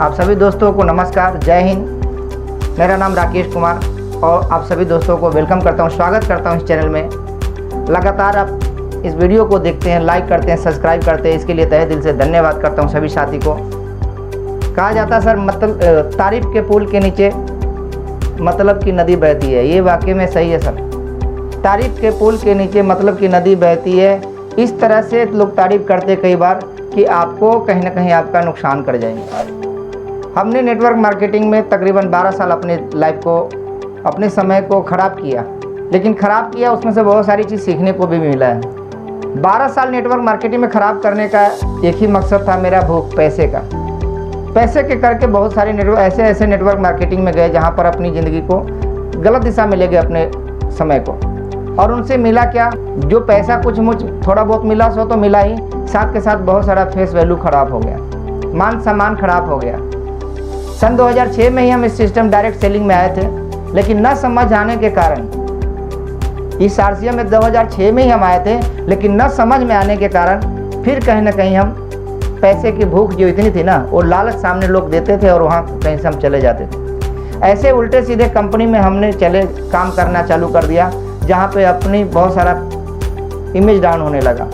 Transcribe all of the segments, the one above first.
आप सभी दोस्तों को नमस्कार, जय हिंद। मेरा नाम राकेश कुमार और आप सभी दोस्तों को वेलकम करता हूं, स्वागत करता हूं इस चैनल में। लगातार आप इस वीडियो को देखते हैं, लाइक करते हैं, सब्सक्राइब करते हैं, इसके लिए तहे दिल से धन्यवाद करता हूं सभी साथी को। कहा जाता है सर, मतलब तारीफ के पुल के नीचे मतलब की नदी बहती है। ये वाकई में सही है सर। तारीफ के पुल के नीचे मतलब की नदी बहती है। इस तरह से लोग तारीफ करते कई बार कि आपको कहीं ना कहीं आपका नुकसान कर जाएंगे। हमने नेटवर्क मार्केटिंग में तकरीबन 12 साल अपने लाइफ को, अपने समय को ख़राब किया, लेकिन ख़राब किया उसमें से बहुत सारी चीज़ सीखने को भी मिला है। 12 साल नेटवर्क मार्केटिंग में ख़राब करने का एक ही मकसद था मेरा, भूख पैसे का। पैसे के करके बहुत सारे ऐसे नेटवर्क मार्केटिंग में गए जहाँ पर अपनी ज़िंदगी को गलत दिशा में ले गए अपने समय को। और उनसे मिला क्या? जो पैसा कुछ मुझ थोड़ा बहुत मिला सो तो मिला ही, साथ के साथ बहुत सारा फेस वैल्यू ख़राब हो गया, मान सम्मान खराब हो गया। सन 2006 में ही हम इस सिस्टम डायरेक्ट सेलिंग में आए थे, लेकिन न समझ आने के कारण, इस RCM में 2006 में ही हम आए थे, लेकिन न समझ में आने के कारण फिर कहीं ना कहीं हम पैसे की भूख जो इतनी थी ना, वो लालच सामने लोग देते थे और वहाँ कहीं से हम चले जाते थे। ऐसे उल्टे सीधे कंपनी में हमने काम करना चालू कर दिया, जहाँ पे अपनी बहुत सारा इमेज डाउन होने लगा।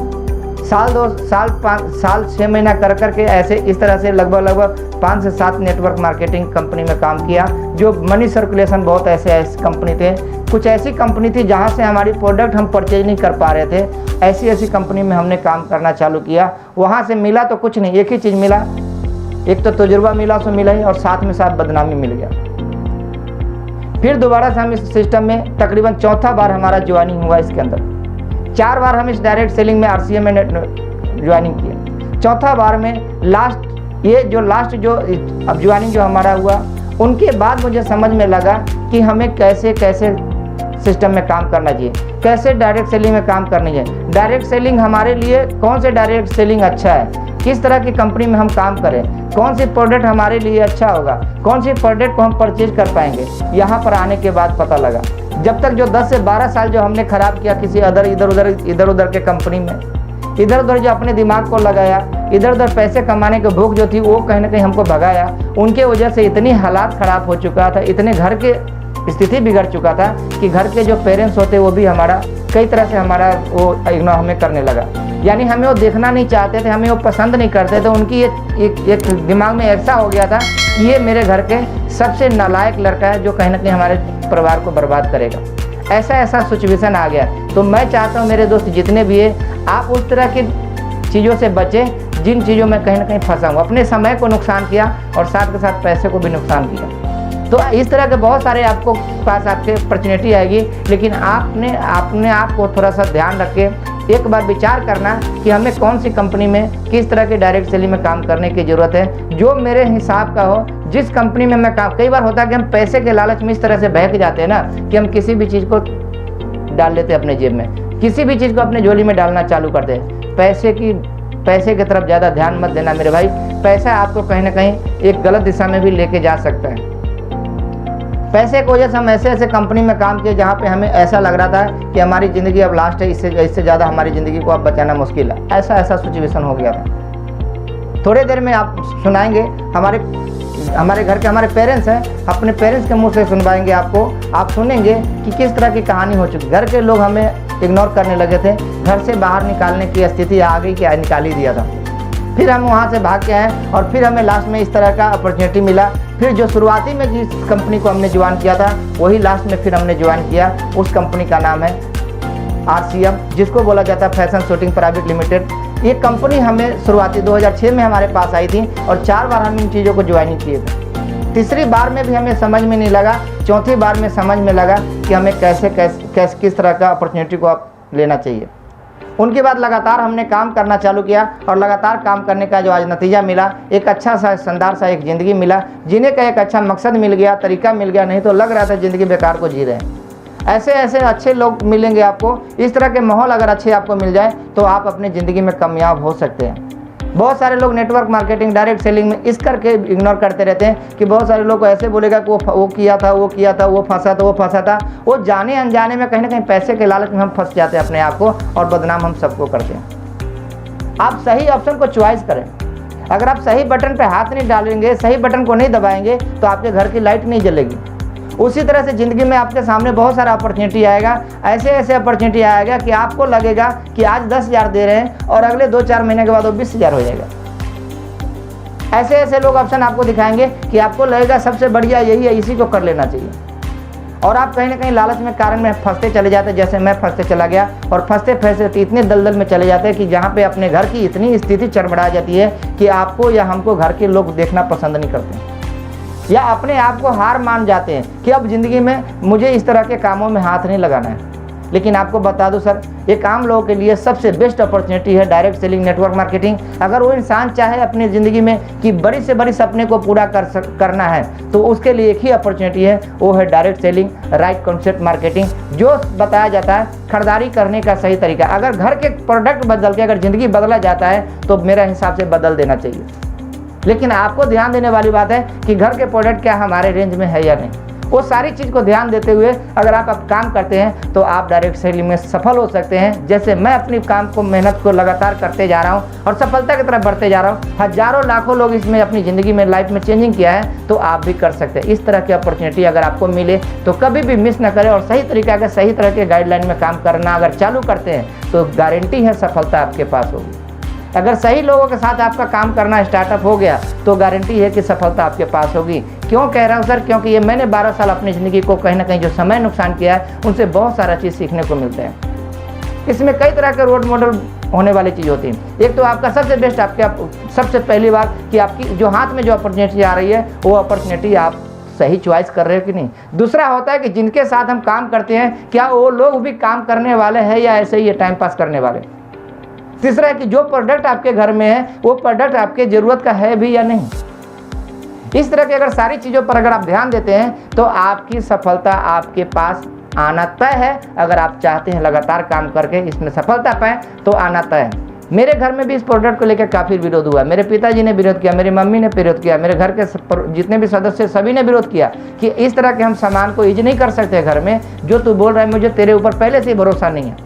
साल 6 महीना कर करके ऐसे इस तरह से लगभग 5 से 7 नेटवर्क मार्केटिंग कंपनी में काम किया। जो मनी सर्कुलेशन बहुत ऐसे कंपनी थे, कुछ ऐसी कंपनी थी जहाँ से हमारी प्रोडक्ट हम परचेज नहीं कर पा रहे थे। ऐसी कंपनी में हमने काम करना चालू किया। वहाँ से मिला तो कुछ नहीं, एक ही चीज़ मिला, एक तो तजुर्बा मिला सो मिला ही, और साथ में साथ बदनामी मिल गया। फिर दोबारा से हम इस सिस्टम में तकरीबन चौथा बार हमारा ज्वाइनिंग हुआ। इसके अंदर 4 बार हम इस डायरेक्ट सेलिंग में RCM में ज्वाइनिंग किया। चौथा बार में लास्ट जो अब ज्वाइनिंग जो हमारा हुआ, उनके बाद मुझे समझ में लगा कि हमें कैसे सिस्टम में काम करना चाहिए, कैसे डायरेक्ट सेलिंग में काम करनी है। डायरेक्ट सेलिंग हमारे लिए कौन से डायरेक्ट सेलिंग अच्छा है, किस तरह की कंपनी में हम काम करें, कौन सी प्रोडक्ट हमारे लिए अच्छा होगा, कौन सी प्रोडक्ट को हम परचेज कर पाएंगे। यहाँ पर आने के बाद पता लगा। जब तक जो 10 से 12 साल जो हमने ख़राब किया किसी इधर उधर के कंपनी में, इधर उधर जो अपने दिमाग को लगाया, इधर उधर पैसे कमाने की भूख जो थी वो कहीं ना कहीं हमको भगाया। उनके वजह से इतनी हालात ख़राब हो चुका था, इतने घर के स्थिति बिगड़ चुका था कि घर के जो पेरेंट्स होते वो भी हमारा कई तरह से हमारा वो इग्नोर हमें करने लगा। यानी हमें वो देखना नहीं चाहते थे, हमें वो पसंद नहीं करते थे। उनकी एक दिमाग में ऐसा हो गया था कि ये मेरे घर के सबसे नालायक लड़का है जो कहीं ना कहीं हमारे परिवार को बर्बाद करेगा। ऐसा सिचुएशन आ गया। तो मैं चाहता हूँ मेरे दोस्त जितने भी हैं, आप उस तरह की चीज़ों से बचें जिन चीज़ों में कहीं ना कहीं फंसा हूँ। अपने समय को नुकसान किया और साथ के साथ पैसे को भी नुकसान किया। तो इस तरह के बहुत सारे आपको पास आपके अपॉर्चुनिटी आएगी, लेकिन आपने अपने आप को थोड़ा सा ध्यान रख के एक बार विचार करना कि हमें कौन सी कंपनी में किस तरह के डायरेक्ट सेलिंग में काम करने की ज़रूरत है, जो मेरे हिसाब का हो। जिस कंपनी में मैं काम, कई बार होता है कि हम पैसे के लालच में इस तरह से बहक जाते हैं ना कि हम किसी भी चीज़ को डाल लेते हैं अपने जेब में, किसी भी चीज़ को अपने झोली में डालना चालू करते हैं। पैसे की तरफ ज़्यादा ध्यान मत देना मेरे भाई। पैसा आपको कहीं ना कहीं एक गलत दिशा में भी लेके जा सकता है। पैसे की वजह से हम ऐसे कंपनी में काम किए जहाँ पे हमें ऐसा लग रहा था कि हमारी ज़िंदगी अब लास्ट है, इससे ज़्यादा हमारी ज़िंदगी को अब बचाना मुश्किल है। ऐसा सिचुएशन हो गया था। थोड़ी देर में आप सुनाएंगे, हमारे घर के हमारे पेरेंट्स हैं, अपने पेरेंट्स के मुंह से सुनवाएंगे आपको। आप सुनेंगे कि किस तरह की कहानी हो चुकी। घर के लोग हमें इग्नोर करने लगे थे, घर से बाहर निकालने की स्थिति आ गई कि निकाल ही दिया था। फिर हम वहाँ से भाग के आए और फिर हमें लास्ट में इस तरह का अपॉर्चुनिटी मिला। फिर जो शुरुआती में जिस कंपनी को हमने ज्वाइन किया था, वही लास्ट में फिर हमने ज्वाइन किया। उस कंपनी का नाम है RCM, जिसको बोला जाता है फैशन शूटिंग प्राइवेट लिमिटेड। ये कंपनी हमें शुरुआती 2006 में हमारे पास आई थी और 4 बार हम इन चीज़ों को ज्वाइन किए थे। तीसरी बार में भी हमें समझ में नहीं लगा, चौथी बार में समझ में लगा कि हमें किस तरह का अपॉर्चुनिटी को आप लेना चाहिए। उनके बाद लगातार हमने काम करना चालू किया और लगातार काम करने का जो आज नतीजा मिला, एक अच्छा सा शानदार सा एक ज़िंदगी मिला, जीने का एक अच्छा मकसद मिल गया, तरीका मिल गया। नहीं तो लग रहा था ज़िंदगी बेकार को जी रहे हैं। ऐसे अच्छे लोग मिलेंगे आपको। इस तरह के माहौल अगर अच्छे आपको मिल जाए तो आप अपनी ज़िंदगी में कामयाब हो सकते हैं। बहुत सारे लोग नेटवर्क मार्केटिंग डायरेक्ट सेलिंग में इस करके इग्नोर करते रहते हैं कि बहुत सारे लोग ऐसे बोलेगा कि वो किया था, वो फंसा था। वो जाने अनजाने में कहीं ना कहीं पैसे के लालच में हम फंस जाते हैं अपने आप को, और बदनाम हम सबको करते हैं। आप सही ऑप्शन को चॉइस करें। अगर आप सही बटन पे हाथ नहीं डालेंगे, सही बटन को नहीं दबाएंगे, तो आपके घर की लाइट नहीं जलेगी। उसी तरह से ज़िंदगी में आपके सामने बहुत सारा अपॉर्चुनिटी आएगा, ऐसे ऐसे अपॉर्चुनिटी आएगा कि आपको लगेगा कि आज 10,000 दे रहे हैं और अगले 2-4 महीने के बाद वो 20,000 हो जाएगा। ऐसे ऐसे लोग ऑप्शन आपको दिखाएंगे कि आपको लगेगा सबसे बढ़िया यही है, इसी को कर लेना चाहिए। और आप कहीं ना कहीं लालच में कारण में फंसते चले जाते, जैसे मैं फंसते चला गया, और फंसते फंसते इतने दलदल में चले जाते हैं कि जहाँ पे अपने घर की इतनी स्थिति चरमरा जाती है कि आपको या हमको घर के लोग देखना पसंद नहीं करते, या अपने आप को हार मान जाते हैं कि अब ज़िंदगी में मुझे इस तरह के कामों में हाथ नहीं लगाना है। लेकिन आपको बता दूं सर, एक आम लोगों के लिए सबसे बेस्ट अपॉर्चुनिटी है डायरेक्ट सेलिंग, नेटवर्क मार्केटिंग। अगर वो इंसान चाहे अपनी ज़िंदगी में कि बड़ी से बड़ी सपने को पूरा करना है, तो उसके लिए एक ही अपॉर्चुनिटी है, वो है direct selling, right concept marketing. जो बताया जाता है खरीदारी करने का सही तरीका, अगर घर के प्रोडक्ट बदल के अगर ज़िंदगी बदला जाता है तो मेरा हिसाब से बदल देना चाहिए। लेकिन आपको ध्यान देने वाली बात है कि घर के प्रोडक्ट क्या हमारे रेंज में है या नहीं। वो सारी चीज़ को ध्यान देते हुए अगर आप काम करते हैं तो आप डायरेक्ट सेलिंग में सफल हो सकते हैं। जैसे मैं अपनी काम को, मेहनत को लगातार करते जा रहा हूँ और सफलता की तरफ बढ़ते जा रहा हूँ। हजारों लाखों लोग इसमें अपनी ज़िंदगी में, लाइफ में चेंजिंग किया है, तो आप भी कर सकते हैं। इस तरह की अपॉर्चुनिटी अगर आपको मिले तो कभी भी मिस ना करें, और सही तरीका के, सही तरह के गाइडलाइन में काम करना अगर चालू करते हैं तो गारंटी है सफलता आपके पास होगी। अगर सही लोगों के साथ आपका काम करना स्टार्टअप हो गया तो गारंटी है कि सफलता आपके पास होगी। क्यों कह रहा हूँ सर? क्योंकि ये मैंने 12 साल अपनी ज़िंदगी को कहीं ना कहीं जो समय नुकसान किया है, उनसे बहुत सारा चीज़ सीखने को मिलता है। इसमें कई तरह के रोल मॉडल होने वाली चीज़ होती है। एक तो आपका सबसे बेस्ट, आपके सबसे पहली बात कि आपकी जो हाथ में जो अपॉर्चुनिटी आ रही है, वो अपॉर्चुनिटी आप सही चॉइस कर रहे हो कि नहीं। दूसरा होता है कि जिनके साथ हम काम करते हैं, क्या वो लोग भी काम करने वाले हैं या ऐसे ही टाइम पास करने वाले। तीसरा है कि जो प्रोडक्ट आपके घर में है, वो प्रोडक्ट आपके ज़रूरत का है भी या नहीं। इस तरह की अगर सारी चीज़ों पर अगर आप ध्यान देते हैं तो आपकी सफलता आपके पास आना तय है। अगर आप चाहते हैं लगातार काम करके इसमें सफलता पाएँ तो आना तय है। मेरे घर में भी इस प्रोडक्ट को लेकर काफ़ी विरोध हुआ। मेरे पिताजी ने विरोध किया, मेरी मम्मी ने विरोध किया, मेरे घर के जितने भी सदस्य सभी ने विरोध किया कि इस तरह के हम सामान को यूज नहीं कर सकते घर में। जो तू बोल रहा है, मुझे तेरे ऊपर पहले से ही भरोसा नहीं है।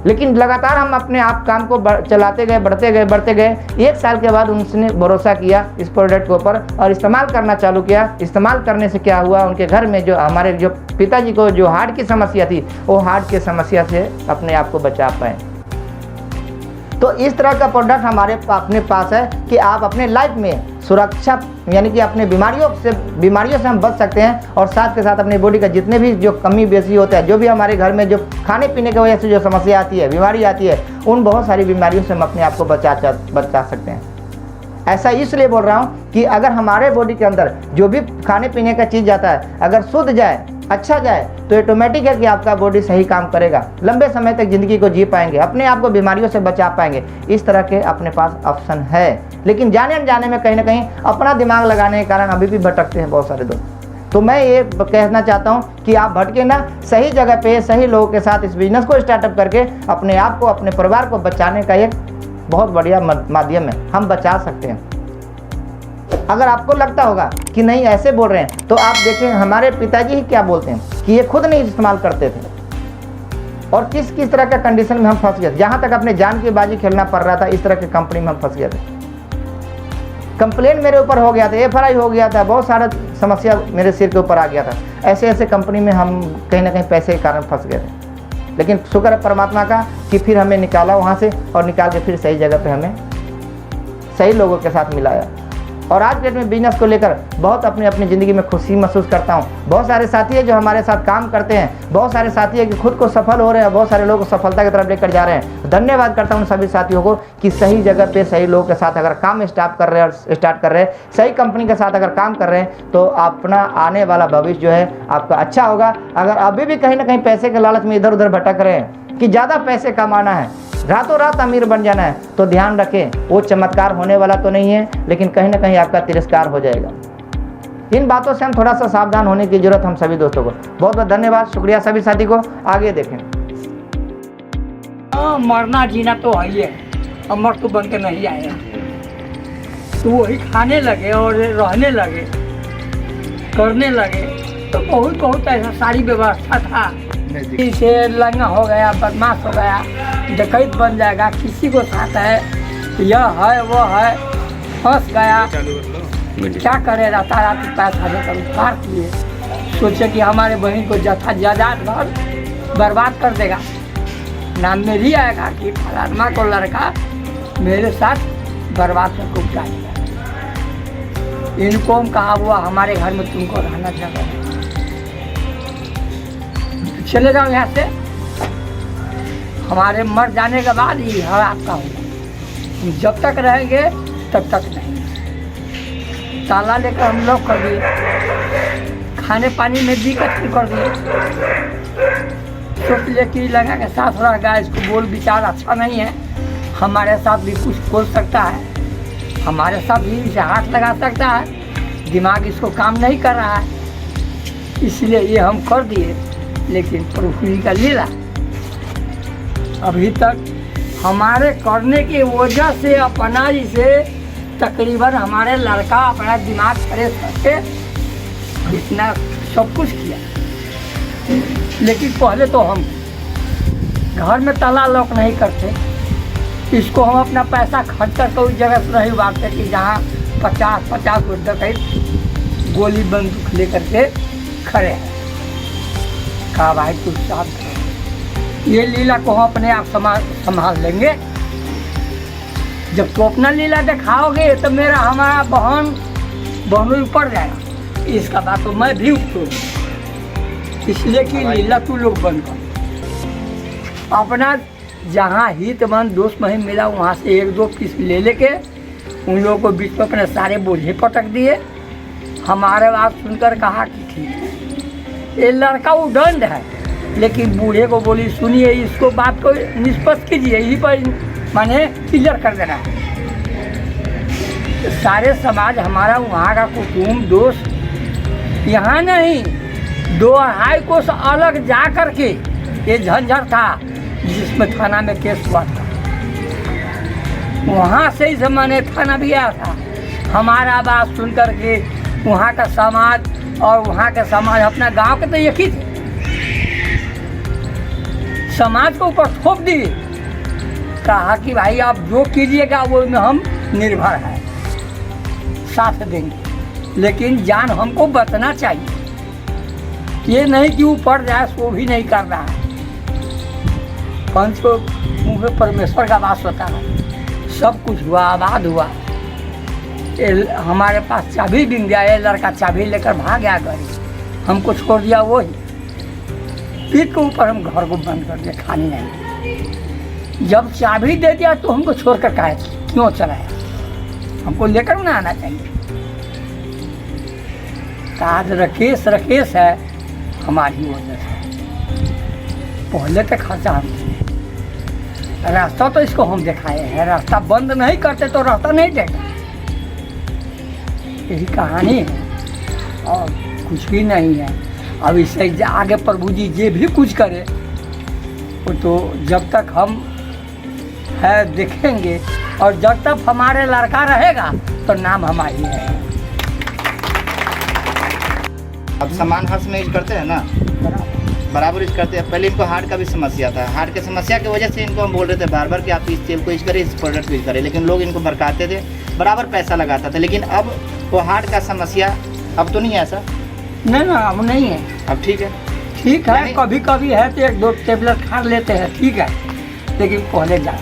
लेकिन लगातार हम अपने आप काम को चलाते गए, बढ़ते गए। 1 साल के बाद उनसे भरोसा किया इस प्रोडक्ट के ऊपर और इस्तेमाल करना चालू किया। इस्तेमाल करने से क्या हुआ, उनके घर में जो हमारे जो पिताजी को जो हार्ट की समस्या थी, वो हार्ट की समस्या से अपने आप को बचा पाए। तो इस तरह का प्रोडक्ट हमारे अपने पास है कि आप अपने लाइफ में सुरक्षा, यानी कि अपने बीमारियों से हम बच सकते हैं, और साथ के साथ अपनी बॉडी का जितने भी जो कमी बेसी होता है, जो भी हमारे घर में जो खाने पीने की वजह से जो समस्या आती है, बीमारी आती है, उन बहुत सारी बीमारियों से हम अपने आप को बचा सकते हैं। ऐसा इसलिए बोल रहा हूँ कि अगर हमारे बॉडी के अंदर जो भी खाने पीने का चीज़ जाता है, अगर शुद्ध जाए, अच्छा जाए, तो ऑटोमेटिक है कि आपका बॉडी सही काम करेगा, लंबे समय तक ज़िंदगी को जी पाएंगे, अपने आप को बीमारियों से बचा पाएंगे। इस तरह के अपने पास ऑप्शन है। लेकिन जाने अनजाने में कहीं ना कहीं अपना दिमाग लगाने के कारण अभी भी भटकते हैं बहुत सारे दोस्त। तो मैं ये कहना चाहता हूँ कि आप भटके ना, सही जगह पे सही लोगों के साथ इस बिजनेस को स्टार्टअप करके अपने आप को, अपने परिवार को बचाने का एक बहुत बढ़िया माध्यम है। हम बचा सकते हैं। अगर आपको लगता होगा कि नहीं ऐसे बोल रहे हैं, तो आप देखें हमारे पिताजी ही क्या बोलते हैं कि ये खुद नहीं इस्तेमाल करते थे और किस किस तरह का कंडीशन में हम फंस गए थे। जहाँ तक अपने जान की बाजी खेलना पड़ रहा था, इस तरह की कंपनी में हम फंस गए थे। कंप्लेन मेरे ऊपर हो गया था, FRI हो गया था, बहुत सारा समस्या मेरे सिर के ऊपर आ गया था। ऐसे ऐसे कंपनी में हम कहीं ना कहीं पैसे के कारण फंस गए थे। लेकिन शुक्र है परमात्मा का कि फिर हमें निकाला वहाँ से, और निकाल के फिर सही जगह पे हमें सही लोगों के साथ मिलाया। और आज डेट में बिजनेस को लेकर बहुत अपनी ज़िंदगी में खुशी महसूस करता हूँ। बहुत सारे साथी हैं जो हमारे साथ काम करते हैं, बहुत सारे साथी हैं कि खुद को सफल हो रहे हैं, बहुत सारे लोग को सफलता की तरफ लेकर जा रहे हैं। धन्यवाद करता हूँ सभी साथियों को कि सही जगह पे सही लोगों के साथ अगर काम स्टार्ट कर रहे हैं, सही कंपनी के साथ अगर काम कर रहे हैं, तो अपना आने वाला भविष्य जो है आपका अच्छा होगा। अगर अभी भी कहीं ना कहीं पैसे के लालच में इधर उधर भटक रहे हैं कि ज़्यादा पैसे कमाना है, रातों रात अमीर बन जाना है, तो ध्यान रखें वो चमत्कार होने वाला तो नहीं है, लेकिन कहीं ना कहीं आपका तिरस्कार हो जाएगा। इन बातों से हम थोड़ा सा सावधान होने की जरूरत हम सभी दोस्तों को। बहुत बहुत धन्यवाद, शुक्रिया सभी साथी को। आगे देखें। मरना जीना तो है ही है, अमर तो बन के नहीं आए, तो वही खाने लगे और रहने लगे, करने लगे, तो बहुत ऐसा सारी व्यवस्था था। इसे लंगा हो गया, बदमाश हो गया, डकैत बन जाएगा, किसी को साथ है यह है वो है, फंस गया। क्या करे, रातारात पैसा देकर उधार किए, सोचे कि हमारे बहन को जथा जायदाद घर बर्बाद कर देगा। नाम में ही आएगा कि फलाना को लड़का मेरे साथ बर्बाद करके उपजा दिया। इनको हम कहा हुआ हमारे घर में तुमको रहना चाहिए, चले जाओ यहाँ से, हमारे मर जाने के बाद ही हर आपका होगा, जब तक रहेंगे तब तक नहीं। ताला लेकर हम लोग कर दिए, खाने पानी में दिक्कत कर दिए। सोच ले कि लगा के साथ रह गया, इसको बोल विचार अच्छा नहीं है, हमारे साथ भी कुछ बोल सकता है, हमारे साथ भी इसे हाथ लगा सकता है, दिमाग इसको काम नहीं कर रहा है, इसलिए ये हम कर दिए। लेकिन प्रभु जी का लीला अभी तक हमारे करने की वजह से अपना से तकरीबन हमारे लड़का अपना दिमाग फ्रेश करके इतना सब कुछ किया। लेकिन पहले तो हम घर में ताला लॉक नहीं करते, इसको हम अपना पैसा खर्च करके उस जगह से नहीं उबारते कि जहाँ 50-50 रुपये गोली बंदूक लेकर के खड़े हैं। कहा भाई कुछ साथ करो, ये लीला को हम अपने आप संभाल लेंगे। जब तो अपना लीला दिखाओगे तो मेरा हमारा बहनों ऊपर जाएगा, इसका बात तो मैं भी उठूँगी। इसलिए कि लीला तू लोग बंद कर, अपना जहाँ हितमंद दोस्त महीम मिला वहाँ से 1-2 पीस ले लेके उन लोगों को बीच में अपने सारे बोझे पटक दिए। हमारे बात सुनकर कहा कि ठीक है, ये लड़का उदंड है, लेकिन बूढ़े को बोली सुनिए, इसको बात को निष्पक्ष कीजिए, यही पर माने क्लियर कर देना है। सारे समाज हमारा वहाँ का कुटुंब दोस्त यहाँ नहीं, 2-2.5 कोस अलग जा कर के ये झंझट था जिसमें थाना में केस हुआ था, वहाँ से इस मैंने थाना भी आया था। हमारा बात सुन कर के वहाँ का समाज और वहाँ के समाज अपना गांव के तो एक ही थे, समाज के ऊपर थोप दिए। कहा कि भाई आप जो कीजिएगा वो में हम निर्भर हैं, साथ देंगे, लेकिन जान हमको बचना चाहिए। ये नहीं कि ऊपर जाए सो भी नहीं कर रहा है। पंच को मुँह में परमेश्वर का वास होता है, सब कुछ हुआ, आबाद हुआ। हमारे पास चाबी बिक गया, ये लड़का चाबी लेकर भाग गया घर, हमको छोड़ दिया वही पीठ के ऊपर, हम घर को बंद कर दिया, खाने नहीं। जब चाबी दे दिया तो हमको छोड़कर कहा क्यों चलाया, हमको लेकर ना आना चाहिए। आज रकेश है हमारी वजह से, पहले तक खर्चा हम, रास्ता तो इसको हम दिखाए हैं, रास्ता बंद नहीं करते तो रास्ता नहीं देगा। यही कहानी है और कुछ भी नहीं है। अब इससे आगे प्रभु जी जे भी कुछ करे वो तो जब तक हम है देखेंगे, और जब तक हमारे लड़का रहेगा तो नाम हमारी है। अब सामान हर्ष में यूज करते हैं ना, बराबर यूज करते हैं। पहले इनको हार्ट का भी समस्या था, हार्ट की समस्या की वजह से इनको हम बोल रहे थे बार बार कि आप इस तेल को यूज करें, इस प्रोडक्ट को यूज करें, लेकिन लोग इनको भड़काते थे, बराबर पैसा लगाता था। लेकिन अब वो हार्ट का समस्या अब तो नहीं है ऐसा? नहीं ना, अब नहीं है, अब ठीक है, ठीक है। कभी कभी है तो 1-2 टेबलेट खा लेते हैं, ठीक है, लेकिन पहले जा।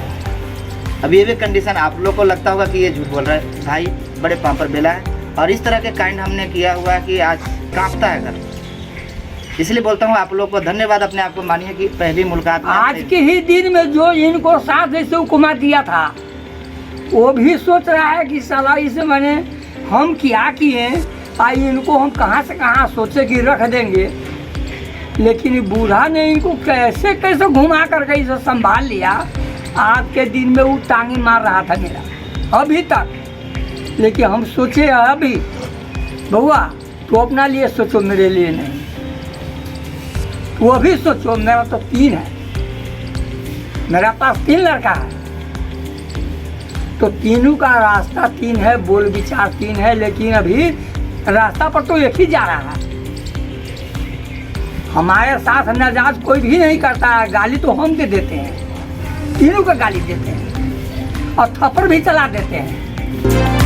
अब ये भी कंडीशन आप लोग को लगता होगा कि ये झूठ बोल रहा है, भाई बड़े पापड़ बेला है, और इस तरह के काइंड हमने किया हुआ कि आज कांपता है घर। इसलिए बोलता हूँ आप लोग को धन्यवाद, अपने आप को मानिए कि पहली मुलाकात आज के ही दिन में जो इनको साथ ऐसे हुक्मा दिया था वो भी सोच रहा है कि साला इसे मैंने हम क्या किए, आई इनको हम कहाँ से कहाँ सोचे कि रख देंगे, लेकिन बूढ़ा ने इनको कैसे कैसे घुमा करके इसे संभाल लिया। आज के दिन में वो टांगी मार रहा था मेरा अभी तक, लेकिन हम सोचे अभी बउआ तो अपना लिए सोचो, मेरे लिए नहीं, वो भी सोचो। मेरा तो 3 है, मेरा पास 3 लड़का है, तो तीनों का रास्ता 3 है, बोल विचार 3 है, लेकिन अभी रास्ता पर तो एक ही जा रहा है। हमारे साथ नाजाज कोई भी नहीं करता है, गाली तो हम दे देते हैं, तीनों का गाली देते हैं। और थप्पड़ भी चला देते हैं।